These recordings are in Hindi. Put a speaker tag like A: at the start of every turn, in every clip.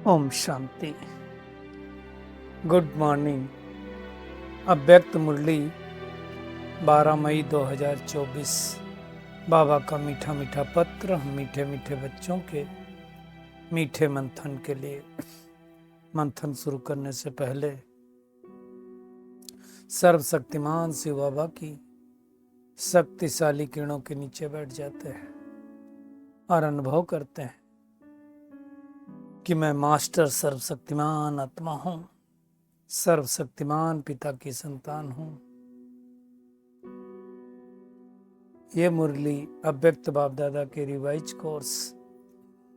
A: ओम शांति। Good morning. अव्यक्त मुरली 12 मई 2024। बाबा का मीठा मीठा पत्र हम मीठे मीठे बच्चों के मीठे मंथन के लिए। मंथन शुरू करने से पहले सर्वशक्तिमान शिव बाबा की शक्तिशाली किरणों के नीचे बैठ जाते हैं और अनुभव करते हैं कि मैं मास्टर सर्वशक्तिमान आत्मा हूं, सर्वशक्तिमान पिता की संतान हूं। ये मुरली अव्यक्त बाप दादा के रिवाइज कोर्स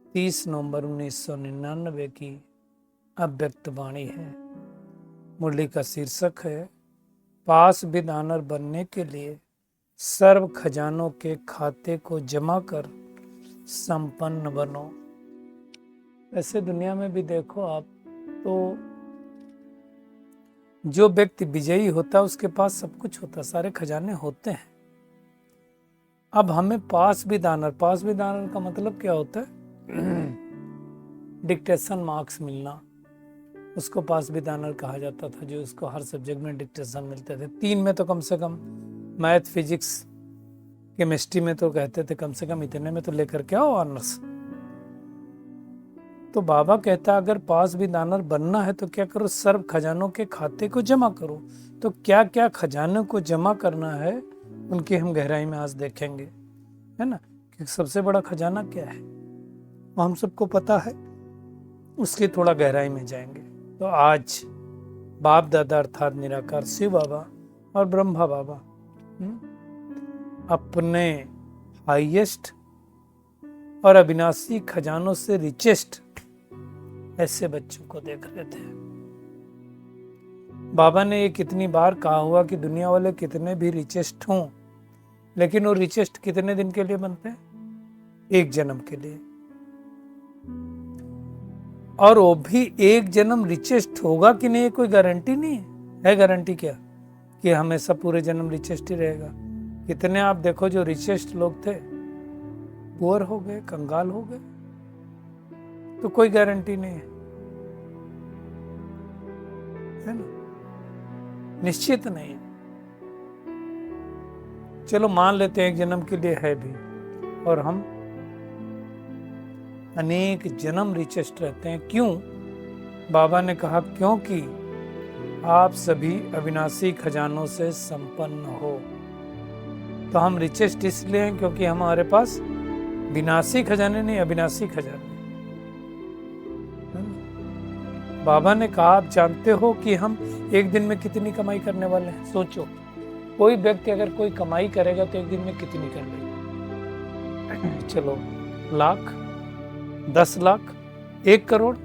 A: 30 नवंबर 1999 की अव्यक्त वाणी है। मुरली का शीर्षक है पास विद ऑनर बनने के लिए सर्व खजानों के खाते को जमा कर संपन्न बनो। ऐसे दुनिया में भी देखो आप, तो जो व्यक्ति विजयी होता है उसके पास सब कुछ होता है, सारे खजाने होते हैं। अब हमें पास विद ऑनर का मतलब क्या होता है? डिक्टेशन मार्क्स मिलना, उसको पास विद ऑनर कहा जाता था, जो उसको हर सब्जेक्ट में डिक्टेशन मिलते थे। 3 में तो कम से कम, मैथ, फिजिक्स, केमिस्ट्री में तो कहते थे कम से कम इतने में तो लेकर के आओ ऑनर्स। तो बाबा कहता अगर पास विद ऑनर बनना है तो क्या करो, सर्व खजानों के खाते को जमा करो। तो क्या क्या खजानों को जमा करना है उनकी हम गहराई में आज देखेंगे, है ना। कि सबसे बड़ा खजाना क्या है वो हम सबको पता है, उसकी थोड़ा गहराई में जाएंगे। तो आज बाप दादा अर्थात निराकार शिव बाबा और ब्रह्मा बाबा अपने हाईएस्ट और अविनाशी खजानों से रिचेस्ट ऐसे बच्चों को देख रहे थे। बाबा ने ये कितनी बार कहा हुआ कि दुनिया वाले कितने भी रिचेस्ट हों, लेकिन वो रिचेस्ट कितने दिन के लिए बनते हैं? एक जन्म के लिए। और वो भी एक जन्म रिचेस्ट होगा कि नहीं, कोई गारंटी नहीं है। गारंटी क्या कि हमेशा पूरे जन्म रिचेस्ट ही रहेगा? कितने आप देखो जो रिचेस्ट लोग थे पुअर हो गए, कंगाल हो गए। तो कोई गारंटी नहीं है ना, निश्चित नहीं है। चलो मान लेते हैं एक जन्म के लिए है भी, और हम अनेक जन्म रिचेस्ट रहते हैं। क्यों? बाबा ने कहा क्योंकि आप सभी अविनाशी खजानों से संपन्न हो। तो हम रिचेस्ट इसलिए हैं क्योंकि हमारे पास विनाशी खजाने नहीं, अविनाशी खजाने। बाबा ने कहा आप जानते हो कि हम एक दिन में कितनी कमाई करने वाले हैं? सोचो, कोई व्यक्ति अगर कोई कमाई करेगा तो एक दिन में कितनी कर लेगा? चलो, लाख, 10 लाख, 1 करोड़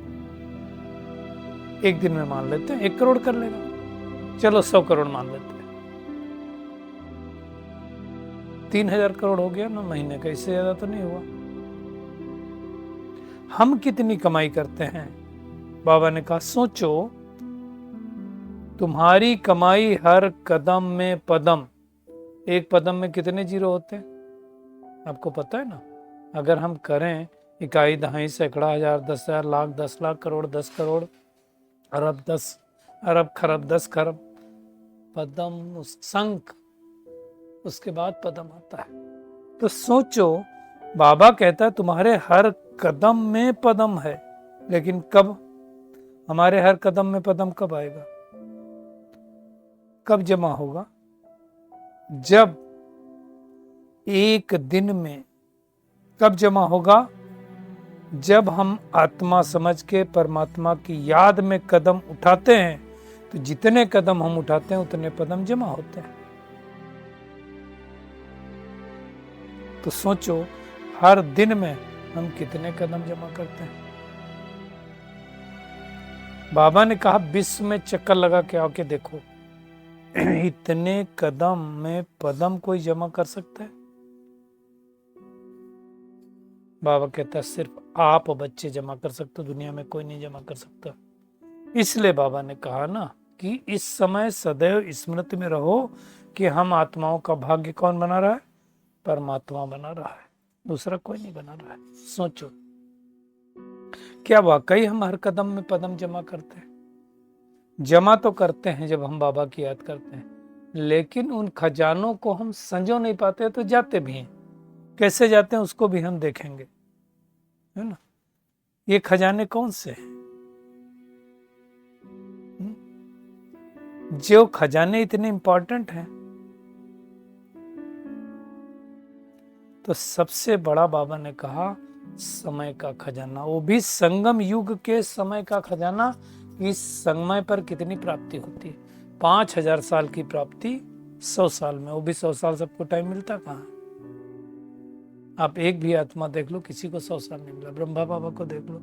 A: एक दिन में मान लेते हैं, 1 करोड़ कर लेगा। चलो 100 करोड़ मान लेते हैं, 3000 करोड़ हो गया ना महीने का, इससे ज्यादा तो नहीं हुआ। हम कितनी कमाई करते हैं? बाबा ने कहा सोचो, तुम्हारी कमाई हर कदम में पदम, एक पदम में कितने जीरो होते हैं आपको पता है ना। अगर हम करें इकाई, दहाई, सैकड़ा, हजार, 10,000, लाख, 10 लाख, करोड़, 10 करोड़, अरब, 10 अरब, खरब, 10 खरब, पदम, संख, उसके बाद पदम आता है। तो सोचो, बाबा कहता है तुम्हारे हर कदम में पदम है, लेकिन कब? हमारे हर कदम में पदम कब आएगा, कब जमा होगा? जब एक दिन में। कब जमा होगा? जब हम आत्मा समझ के परमात्मा की याद में कदम उठाते हैं। तो जितने कदम हम उठाते हैं उतने पदम जमा होते हैं। तो सोचो, हर दिन में हम कितने कदम जमा करते हैं? बाबा ने कहा विश्व में चक्कर लगा के आके देखो, इतने कदम में पदम कोई जमा कर सकता है? बाबा कहता है सिर्फ आप बच्चे जमा कर सकते हो, दुनिया में कोई नहीं जमा कर सकता। इसलिए बाबा ने कहा ना कि इस समय सदैव स्मृति में रहो कि हम आत्माओं का भाग्य कौन बना रहा है? परमात्मा बना रहा है, दूसरा कोई नहीं बना रहा है। सोचो क्या वाकई हम हर कदम में पदम जमा करते हैं? जमा तो करते हैं जब हम बाबा की याद करते हैं, लेकिन उन खजानों को हम संजो नहीं पाते, तो जाते भी हैं। कैसे जाते हैं उसको भी हम देखेंगे, है ना। ये खजाने कौन से हैं? जो खजाने इतने इंपॉर्टेंट हैं, तो सबसे बड़ा बाबा ने कहा समय का खजाना, वो भी संगम युग के समय का खजाना। इस समय पर कितनी प्राप्ति होती है? 5000 साल की प्राप्ति 100 साल में, वो भी 100 साल सबको टाइम मिलता कहाँ? आप एक भी आत्मा देख लो, किसी को 100 साल नहीं मिला। ब्रह्मा बाबा को देख लो,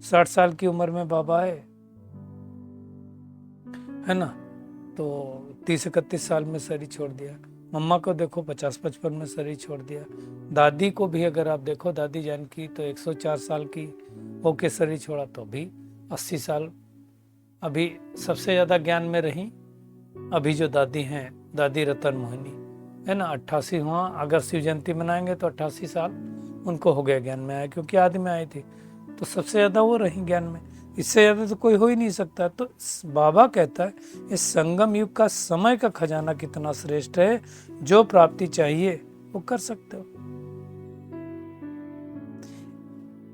A: 60 साल की उम्र में बाबा आए, है ना, तो 30-31 साल में शरीर छोड़ दिया। मम्मा को देखो 50-55 में शरीर छोड़ दिया। दादी को भी अगर आप देखो, दादी जानकी तो 104 साल की होके शरीर छोड़ा, तो भी 80 साल। अभी सबसे ज्यादा ज्ञान में रही अभी जो दादी हैं, दादी रतन मोहिनी, है ना, 88 हुआ। अगर शिव जयंती मनाएंगे तो 88 साल उनको हो गया ज्ञान में आया, क्योंकि आदि में आई थी, तो सबसे ज्यादा वो रही ज्ञान में। इससे ज्यादा तो कोई हो ही नहीं सकता। तो बाबा कहता है इस संगम युग का समय का खजाना कितना श्रेष्ठ है, जो प्राप्ति चाहिए वो कर सकते हो।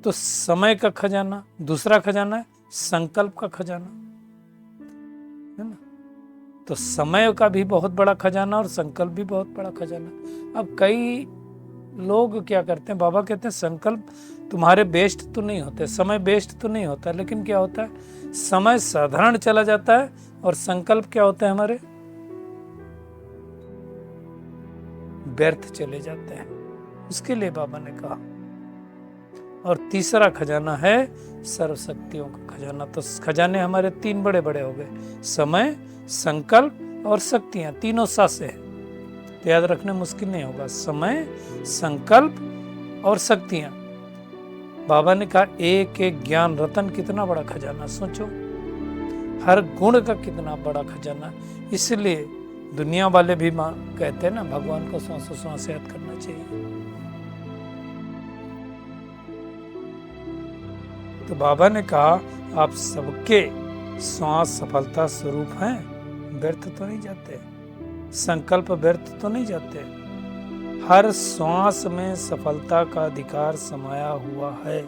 A: तो समय का खजाना, दूसरा खजाना है संकल्प का खजाना, है ना। तो समय का भी बहुत बड़ा खजाना और संकल्प भी बहुत बड़ा खजाना। अब कई लोग क्या करते हैं, बाबा कहते हैं संकल्प तुम्हारे बेस्ट तो नहीं होते, समय बेस्ट तो नहीं होता, लेकिन क्या होता है, समय साधारण चला जाता है और संकल्प क्या होते हैं हमारे, व्यर्थ चले जाते हैं। उसके लिए बाबा ने कहा। और तीसरा खजाना है सर्वशक्तियों का खजाना। तो खजाने हमारे 3 बड़े बड़े हो गए, समय, संकल्प और शक्तियां, तीनों सा से है, तो याद रखना मुश्किल नहीं होगा। समय, संकल्प और शक्तियां। बाबा ने कहा एक एक ज्ञान रतन कितना बड़ा खजाना, सोचो, हर गुण का कितना बड़ा खजाना। इसलिए दुनिया वाले भी कहते हैं ना, भगवान को श्वासों श्वास याद करना चाहिए। तो बाबा ने कहा आप सबके श्वास सफलता स्वरूप हैं, व्यर्थ तो नहीं जाते, संकल्प व्यर्थ तो नहीं जाते, हर श्वास में सफलता का अधिकार समाया हुआ है।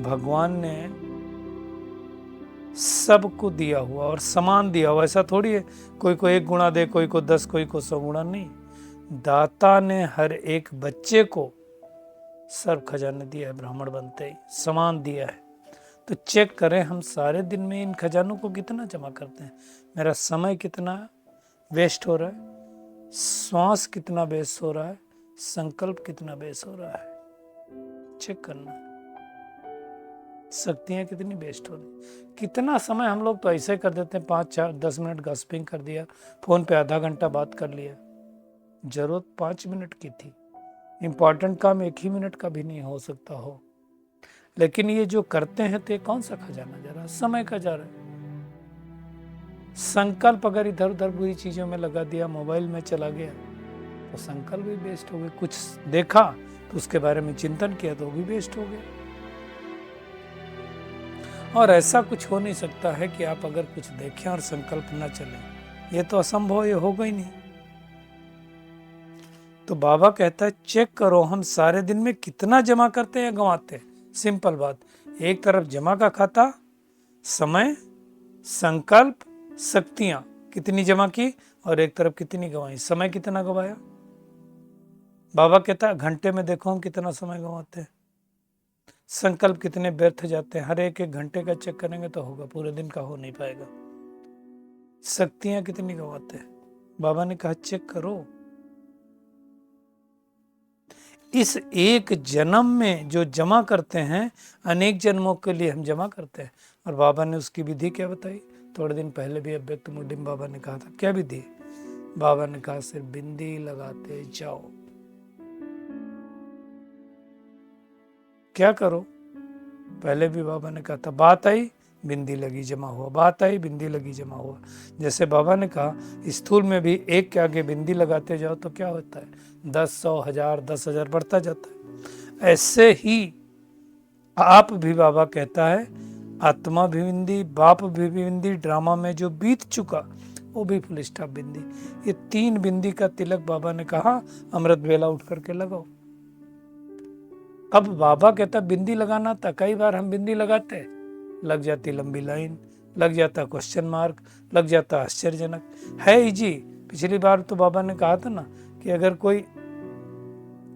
A: भगवान ने सबको दिया हुआ और समान दिया हुआ, ऐसा थोड़ी है कोई को 1 गुणा दे, कोई को 10, कोई को 100 गुणा, नहीं। दाता ने हर एक बच्चे को सर्व खजाने दिया है, ब्राह्मण बनते ही समान दिया है। तो चेक करें हम सारे दिन में इन खजानों को कितना जमा करते हैं। मेरा समय कितना वेस्ट हो रहा है, श्वास कितना वेस्ट हो रहा है, संकल्प कितना वेस्ट हो रहा है, चेक करना है। शक्तियां कितनी वेस्ट हो रही, कितना समय हम लोग तो ऐसे कर देते हैं, 5-4-10 मिनट गॉसिपिंग कर दिया, फोन पे आधा घंटा बात कर लिया, जरूरत 5 मिनट की थी, इंपॉर्टेंट काम 1 ही मिनट का भी नहीं हो सकता हो। लेकिन ये जो करते हैं तो ये कौन सा खजाना जा रहा है, समय का जा रहा है। संकल्प अगर इधर उधर बुरी चीजों में लगा दिया, मोबाइल में चला गया, तो संकल्प भी वेस्ट हो गए। कुछ देखा तो उसके बारे में चिंतन किया तो भी वेस्ट हो गया। और ऐसा कुछ हो नहीं सकता है कि आप अगर कुछ देखें और संकल्प न चले, ये तो असंभव, ये होगा ही नहीं। तो बाबा कहता है चेक करो हम सारे दिन में कितना जमा करते हैं या गंवाते हैं। सिंपल बात, एक तरफ जमा का खाता, समय, संकल्प, शक्तियां कितनी जमा की, और एक तरफ कितनी गंवाई, समय कितना गंवाया। बाबा कहता है घंटे में देखो हम कितना समय गंवाते हैं, संकल्प कितने व्यर्थ जाते हैं। हर एक घंटे का चेक करेंगे तो होगा, पूरे दिन का हो नहीं पाएगा। शक्तियां कितनी गंवाते हैं, बाबा ने कहा चेक करो। इस एक जन्म में जो जमा करते हैं, अनेक जन्मों के लिए हम जमा करते हैं। और बाबा ने उसकी विधि क्या बताई, थोड़े दिन पहले भी अव्यक्त मुडिम बाबा ने कहा था। क्या विधि? बाबा ने कहा सिर्फ बिंदी लगाते जाओ। क्या करो? पहले भी बाबा ने कहा था, बात आई बिंदी लगी जमा हुआ, बात आई बिंदी लगी जमा हुआ। जैसे बाबा ने कहा स्थूल में भी एक के आगे बिंदी लगाते जाओ तो क्या होता है, 10, 100, 1000, 10,000 बढ़ता जाता है। ऐसे ही आप भी, बाबा कहता है, आत्मा भी बिंदी, बाप भी बिंदी, ड्रामा में जो बीत चुका वो भी फुल स्टॉप बिंदी। ये 3 बिंदी का तिलक बाबा ने कहा अमृत वेला उठ करके लगाओ। अब बाबा कहता बिंदी लगाना था, कई बार हम बिंदी लगाते, लग जाती लंबी लाइन, लग जाता क्वेश्चन मार्क, लग जाता आश्चर्यजनक है इजी। पिछली बार तो बाबा ने कहा था ना कि अगर कोई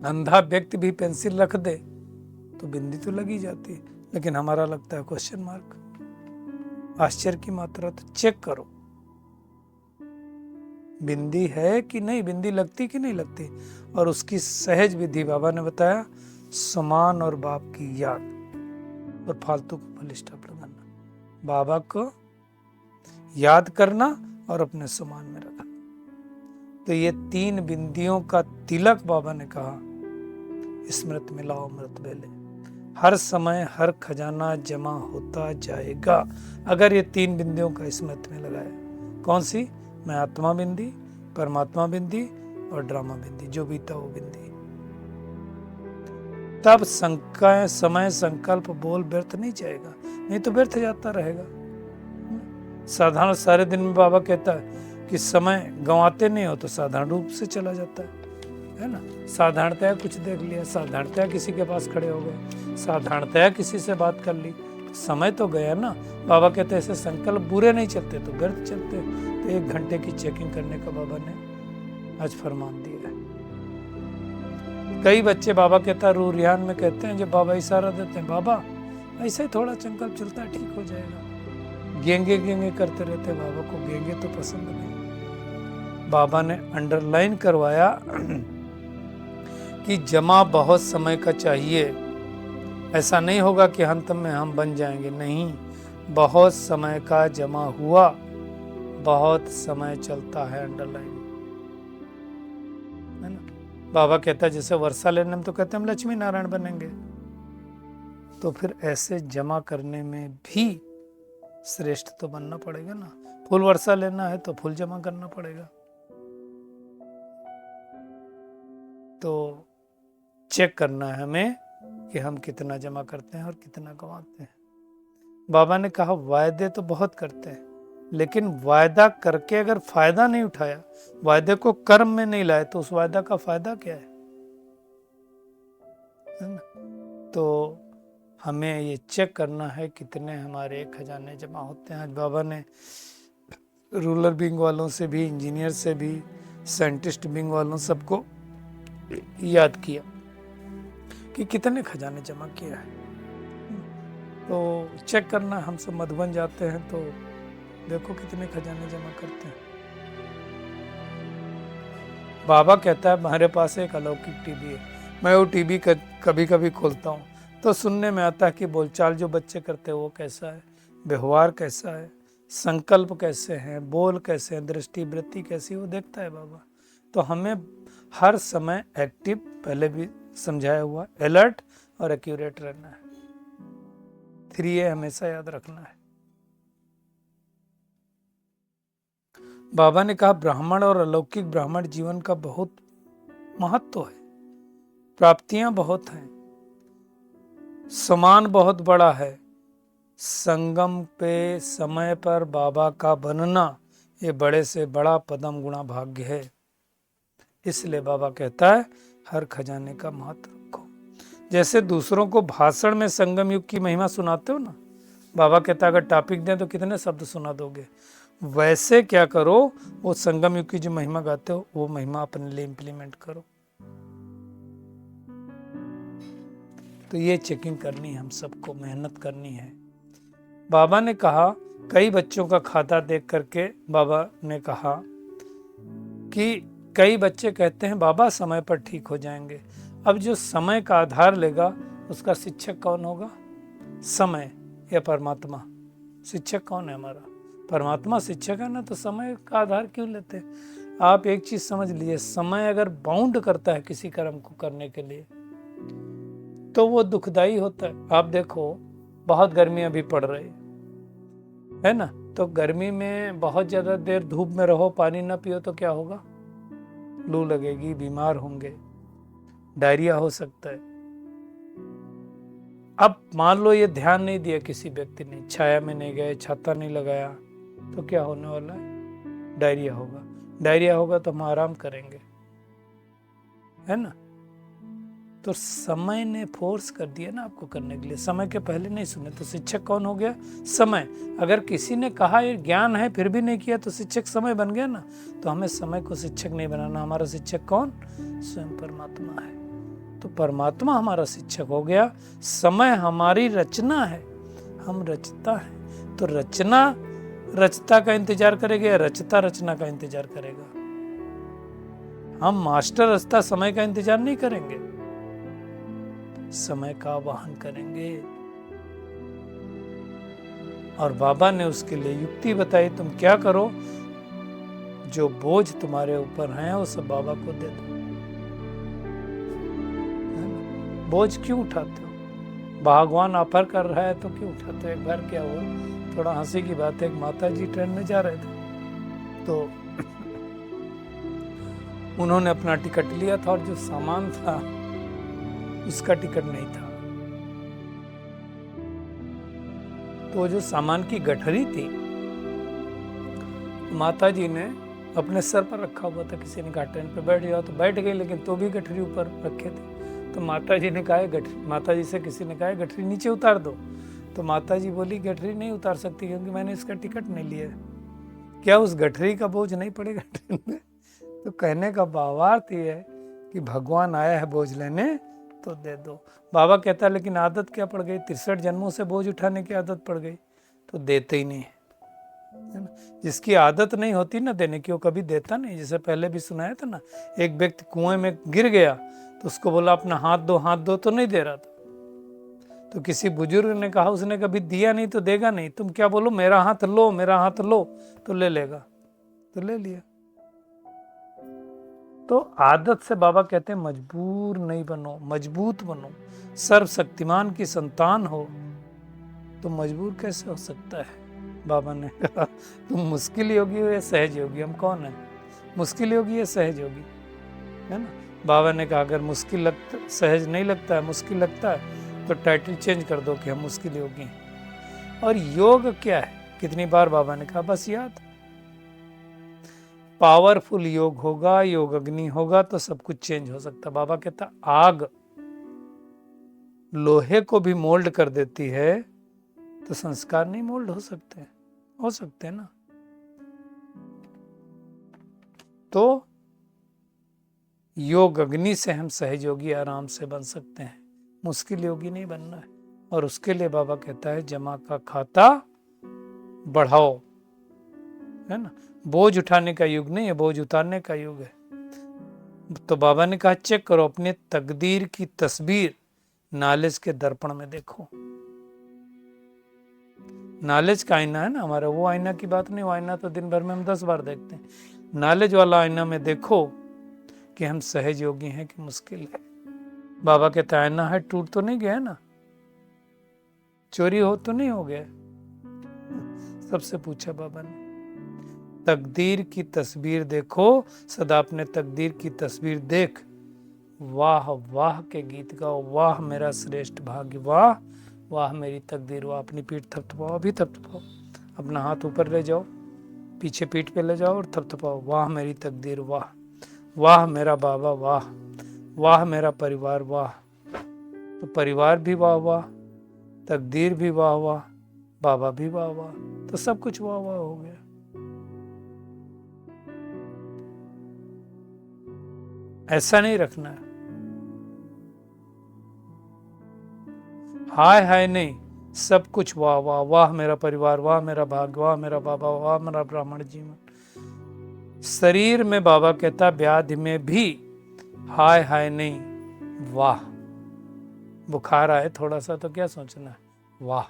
A: अंधा व्यक्ति भी पेंसिल रख दे तो बिंदी तो लगी जाती है, लेकिन हमारा लगता है क्वेश्चन मार्क, आश्चर्य की मात्रा। तो चेक करो बिंदी है कि नहीं, बिंदी लगती कि नहीं लगती। और उसकी सहज विधि बाबा ने बताया, समान और बाप की याद, और फालतू को फुल स्टॉप लगाना, बाबा को याद करना और अपने समान में रखना। तो ये 3 बिंदियों का तिलक बाबा ने कहा स्मृत में लाओ अमृत वेले, हर समय हर खजाना जमा होता जाएगा अगर ये 3 बिंदियों का स्मृत में लगाया। कौन सी? मैं आत्मा बिंदी, परमात्मा बिंदी और ड्रामा बिंदी, जो बीता वो बिंदी। तब समय संकल्प बोल व्यर्थ नहीं जाएगा, नहीं तो व्यर्थ जाता रहेगा। साधारण सारे दिन में बाबा कहता है कि समय गंवाते नहीं हो तो साधारण रूप से चला जाता है ना। साधारणतया कुछ देख लिया, साधारणतया किसी के पास खड़े हो गए, साधारणतया किसी से बात कर ली, समय तो गया ना। बाबा कहते हैं ऐसे संकल्प बुरे नहीं चलते तो व्यर्थ चलते। तो 1 घंटे की चेकिंग करने का बाबा ने आज फरमान दिया है। कई बच्चे बाबा कहता रू रिहान में कहते हैं, जब बाबा इशारा देते हैं, बाबा ऐसे ही थोड़ा संकल्प चलता है ठीक हो जाएगा, गेंगे गेंगे करते रहते। बाबा को गेंगे तो पसंद नहीं। बाबा ने अंडरलाइन करवाया कि जमा बहुत समय का चाहिए, ऐसा नहीं होगा कि अंत में हम बन जाएंगे, नहीं, बहुत समय का जमा हुआ, बहुत समय चलता है। अंडरलाइन है ना। बाबा कहता है जैसे वर्षा लेने में तो कहते हैं हम लक्ष्मी नारायण बनेंगे, तो फिर ऐसे जमा करने में भी श्रेष्ठ तो बनना पड़ेगा ना। फुल वर्षा लेना है तो फुल जमा करना पड़ेगा। तो चेक करना है हमें कि हम कितना जमा करते हैं और कितना कमाते हैं। बाबा ने कहा वायदे तो बहुत करते हैं, लेकिन वायदा करके अगर फायदा नहीं उठाया, वायदे को कर्म में नहीं लाए, तो उस वायदा का फायदा क्या है ना। तो हमें ये चेक करना है कितने हमारे खजाने जमा होते हैं। आज बाबा ने रूरल विंग वालों से भी, इंजीनियर से भी, साइंटिस्ट विंग वालों सबको याद किया कि कितने खजाने जमा किया है। तो चेक करना, हम सब मधुबन जाते हैं तो देखो कितने खजाने जमा करते हैं। बाबा कहता है हमारे पास एक अलौकिक टीवी है, मैं वो टीवी कभी कभी खोलता हूँ तो सुनने में आता है कि बोलचाल जो बच्चे करते हैं वो कैसा है, व्यवहार कैसा है, संकल्प कैसे हैं, बोल कैसे हैं, दृष्टि वृत्ति कैसी, वो देखता है बाबा। तो हमें हर समय एक्टिव, पहले भी समझाया हुआ, अलर्ट और एक्यूरेट रहना है। 3A हमेशा याद रखना है। बाबा ने कहा ब्राह्मण और अलौकिक ब्राह्मण जीवन का बहुत महत्व है, प्राप्तियां बहुत हैं, सम्मान बहुत बड़ा है। संगम पे समय पर बाबा का बनना ये बड़े से बड़ा पदम गुणा भाग्य है। इसलिए बाबा कहता है हर खजाने का महत्व रखो। जैसे दूसरों को भाषण में संगम युग की महिमा सुनाते हो ना, बाबा कहता है अगर टॉपिक दें तो कितने शब्द सुना दोगे, वैसे क्या करो, वो संगम युग की जो महिमा गाते हो वो महिमा अपने लिए इंप्लीमेंट करो। तो ये चेकिंग करनी है, हम सबको मेहनत करनी है। बाबा ने कहा, कई बच्चों का खाता देख करके बाबा ने कहा कि कई बच्चे कहते हैं बाबा समय पर ठीक हो जाएंगे। अब जो समय का आधार लेगा उसका शिक्षक कौन होगा? समय या परमात्मा? शिक्षक कौन है हमारा? परमात्मा शिक्षक है ना। तो समय का आधार क्यों लेते हैं? आप एक चीज समझ लीजिए, समय अगर बाउंड करता है किसी कर्म को करने के लिए तो वो दुखदाई होता है। आप देखो बहुत गर्मी अभी पड़ रही, है ना। तो गर्मी में बहुत ज़्यादा देर धूप में रहो, पानी ना पियो तो क्या होगा? लू लगेगी, बीमार होंगे, डायरिया हो सकता है। अब मान लो ये ध्यान नहीं दिया किसी व्यक्ति ने, छाया में नहीं गए, छाता नहीं लगाया, तो क्या होने वाला है? डायरिया होगा। डायरिया होगा तो हम आराम करेंगे, है ना। तो समय ने फोर्स कर दिया ना आपको करने के लिए, समय के पहले नहीं सुने तो शिक्षक कौन हो गया? समय। अगर किसी ने कहा ये ज्ञान है फिर भी नहीं किया तो शिक्षक समय बन गया ना। तो हमें समय को शिक्षक नहीं बनाना, हमारा शिक्षक कौन? स्वयं परमात्मा है। तो परमात्मा हमारा शिक्षक हो गया, समय हमारी रचना है, हम रचता है। तो रचना रचता का इंतजार करेगा या रचता रचना का इंतजार करेगा? हम मास्टर रचता समय का इंतजार नहीं करेंगे, समय का आवाहन करेंगे। और बाबा ने उसके लिए युक्ति बताई, तुम क्या करो, जो बोझ तुम्हारे ऊपर है वो सब बाबा को दे दो। बोझ क्यों उठाते हो? भगवान ऑफर कर रहा है तो क्यों उठाते हो? एक बार क्या हुआ, थोड़ा हंसी की बात है, एक माता जी ट्रेन में जा रहे थे तो उन्होंने अपना टिकट लिया था और जो सामान था उसका टिकट नहीं था। तो जो सामान की गठरी थी माता जी ने अपने सर पर रखा हुआ था, किसी ने कहा ट्रेन पे बैठ जाओ तो बैठ गए, लेकिन तो भी गठरी ऊपर रखे थे। तो माता जी ने कहा गठरी, माता जी से किसी ने कहा गठरी नीचे उतार दो। तो माता जी बोली गठरी नहीं उतार सकती क्योंकि मैंने इसका टिकट नहीं लिया। क्या उस गठरी का बोझ नहीं पड़ेगा ट्रेन में? तो कहने का भावार्थ ये है कि भगवान आया है बोझ लेने तो दे दो। बाबा कहता है लेकिन आदत क्या पड़ गई, 63 जन्मों से बोझ उठाने की आदत पड़ गई तो देते ही नहीं है ना। जिसकी आदत नहीं होती ना देने की वो कभी देता नहीं। जैसे पहले भी सुनाया था ना, एक व्यक्ति कुएं में गिर गया तो उसको बोला अपना हाथ दो तो नहीं दे रहा था। तो किसी बुजुर्ग ने कहा, उसने कभी दिया नहीं तो देगा नहीं, तुम क्या बोलो मेरा हाथ लो मेरा हाथ लो, तो ले लेगा, तो ले लिया। तो आदत से बाबा कहते हैं मजबूर नहीं बनो, मजबूत बनो। सर्वशक्तिमान की संतान हो तो मजबूर कैसे हो सकता है? बाबा ने कहा तुम मुश्किल योगी हो या सहज योगी? हम कौन है, मुश्किल योगी या सहज योगी, है ना। बाबा ने कहा अगर मुश्किल लगता, सहज नहीं लगता है, मुश्किल लगता है तो टाइटल चेंज कर दो कि हम मुश्किल योगी हैं। और योग क्या है, कितनी बार बाबा ने कहा, बस याद। पावरफुल योग होगा, योग अग्नि होगा तो सब कुछ चेंज हो सकता। बाबा कहता आग लोहे को भी मोल्ड कर देती है तो संस्कार नहीं मोल्ड हो सकते? हो सकते हैं ना। तो योग अग्नि से हम सहयोगी आराम से बन सकते हैं, मुश्किल योगी नहीं बनना है। और उसके लिए बाबा कहता है जमा का खाता बढ़ाओ, है ना। बोझ उठाने का युग नहीं है, बोझ उतारने का युग है। तो बाबा ने कहा चेक करो अपने तकदीर की तस्वीर नॉलेज के दर्पण में देखो। नॉलेज का आईना है ना हमारा, वो आईना की बात नहीं, वो आईना तो दिन भर में हम 10 बार देखते हैं। नॉलेज वाला आईना में देखो कि हम सहज योगी हैं कि मुश्किल है। बाबा कहते आईना है, टूट तो नहीं गया ना, चोरी हो तो नहीं हो गया? सबसे पूछा बाबा ने। तकदीर की तस्वीर देखो, सदा अपने तकदीर की तस्वीर देख, वाह वाह के गीत गाओ, वाह मेरा श्रेष्ठ भाग्य, वाह वाह मेरी तकदीर, वाह। अपनी पीठ थपथपाओ, अभी थपथपाओ, अपना हाथ ऊपर ले जाओ, पीछे पीठ पे ले जाओ और थपथपाओ, वाह मेरी तकदीर, वाह वाह मेरा बाबा, वाह वाह मेरा परिवार, वाह। तो परिवार भी वाह वाह, तकदीर भी वाह वाह, बाबा भी वाह वाह, तो सब कुछ वाह वाह हो गया। ऐसा नहीं रखना है, हाय हाय नहीं, सब कुछ वाह वाह, वाह मेरा परिवार, वाह मेरा भाग्य, वाह मेरा बाबा, वाह मेरा ब्राह्मण जीवन। शरीर में बाबा कहता व्याधि में भी हाय हाय नहीं, वाह। बुखार आए थोड़ा सा तो क्या सोचना है, वाह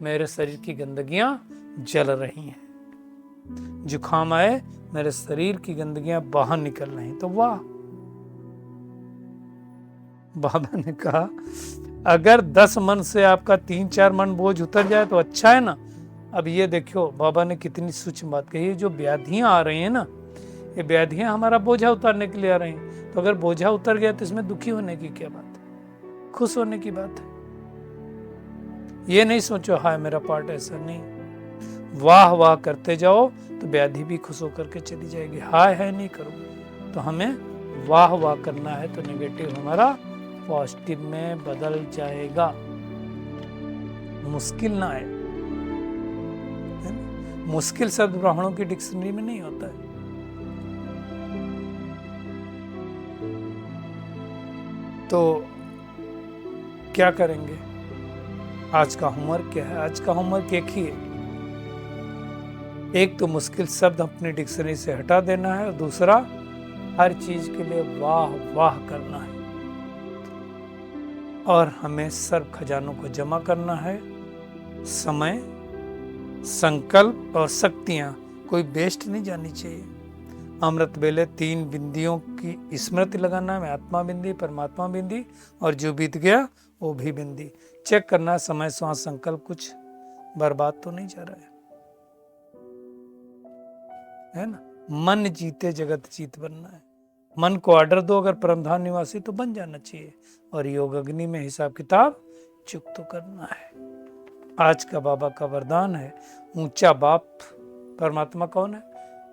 A: मेरे शरीर की गंदगियां जल रही हैं। जुकाम आए मेरे शरीर की गंदगियां बाहर निकल रही, तो वाह। बाबा ने कहा अगर 10 मन से आपका 3-4 मन बोझ उतर जाए तो अच्छा है ना, अब ये देखो बाबा ने कितनी सूक्ष्म बात कही है, जो व्याधियां आ रही हैं ना, ये व्याधियां हमारा बोझा उतारने के लिए आ रही हैं। तो अगर बोझा उतर गया तो इसमें दुखी होने की क्या बात है, खुश होने की बात है। ये नहीं सोचो हाय मेरा पार्ट ऐसा, नहीं, वाह वाह करते जाओ तो व्याधि भी खुश होकर के चली जाएगी। हाय हाय नहीं करो, तो हमें वाह वाह करना है, तो नेगेटिव हमारा पॉजिटिव में बदल जाएगा। मुश्किल ना है, मुश्किल शब्द ब्राह्मणों की डिक्शनरी में नहीं होता है। तो क्या करेंगे? आज का होमवर्क क्या है? आज का होमवर्क एक ही है, एक तो मुश्किल शब्द अपनी डिक्शनरी से हटा देना है, और दूसरा हर चीज के लिए वाह वाह करना है, और हमें सर्व खजानों को जमा करना है। समय, संकल्प और शक्तियां कोई वेस्ट नहीं जानी चाहिए। अमृत वेले 3 बिंदियों की स्मृति लगाना है, आत्मा बिंदी, परमात्मा बिंदी, और जो बीत गया वो भी बिंदी। चेक करना है समय, श्वास, संकल्प कुछ बर्बाद तो नहीं जा रहा है ना। मन जीते जगत जीत बनना है। मन को ऑर्डर दो अगर परमधाम निवासी, तो बन जाना चाहिए, और योग अग्नि में हिसाब किताब चुक तो करना है। आज का बाबा का वरदान है, ऊंचा बाप परमात्मा कौन है?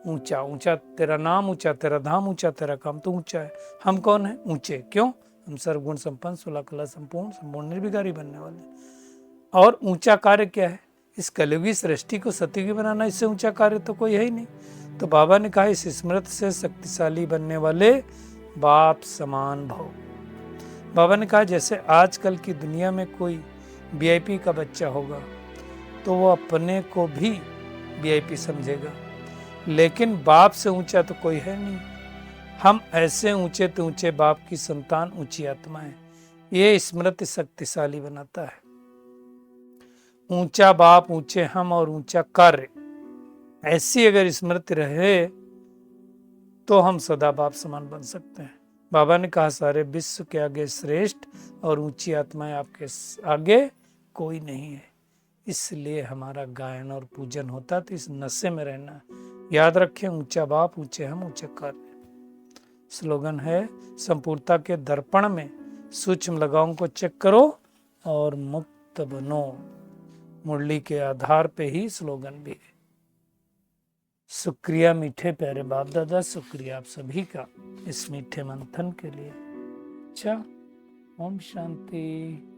A: ऊंचा, ऊंचा तेरा नाम, ऊंचा तेरा धाम, ऊंचा तेरा काम, तो ऊंचा है। हम कौन है? ऊंचे। क्यों? हम सर्वगुण संपन्न, 16 कला संपूर्ण, संपूर्ण निर्विकारी बनने वाले। और ऊंचा कार्य क्या है? इस कलयुगी सृष्टि को सतयुगी बनाना, इससे ऊंचा कार्य तो कोई है ही नहीं। तो बाबा ने कहा, इस स्मृत से शक्तिशाली बनने वाले बाप समान भव। बाबा ने कहा, जैसे आजकल की दुनिया में कोई वीआईपी का बच्चा होगा तो वो अपने को भी वीआईपी समझेगा, लेकिन बाप से ऊंचा तो कोई है नहीं। हम ऐसे ऊंचे तो ऊंचे बाप की संतान, ऊंची आत्मा है। ये स्मृति शक्तिशाली बनाता है। ऊंचा बाप, ऊंचे हम, और ऊंचा कार्य, ऐसी अगर स्मृति रहे तो हम सदा बाप समान बन सकते हैं। बाबा ने कहा, सारे विश्व के आगे श्रेष्ठ और ऊंची आत्माएं आपके आगे कोई नहीं है। इसलिए हमारा गायन और पूजन होता, तो इस नशे में रहना। याद रखें, ऊंचा बाप, ऊंचे हम, ऊंचे कार्य। स्लोगन है, संपूर्णता के दर्पण में सूक्ष्म लगावों को चेक करो और मुक्त बनो। मुरली के आधार पे ही स्लोगन भी है। शुक्रिया मीठे प्यारे बाप दादा, शुक्रिया आप सभी का इस मीठे मंथन के लिए। अच्छा, ओम शांति।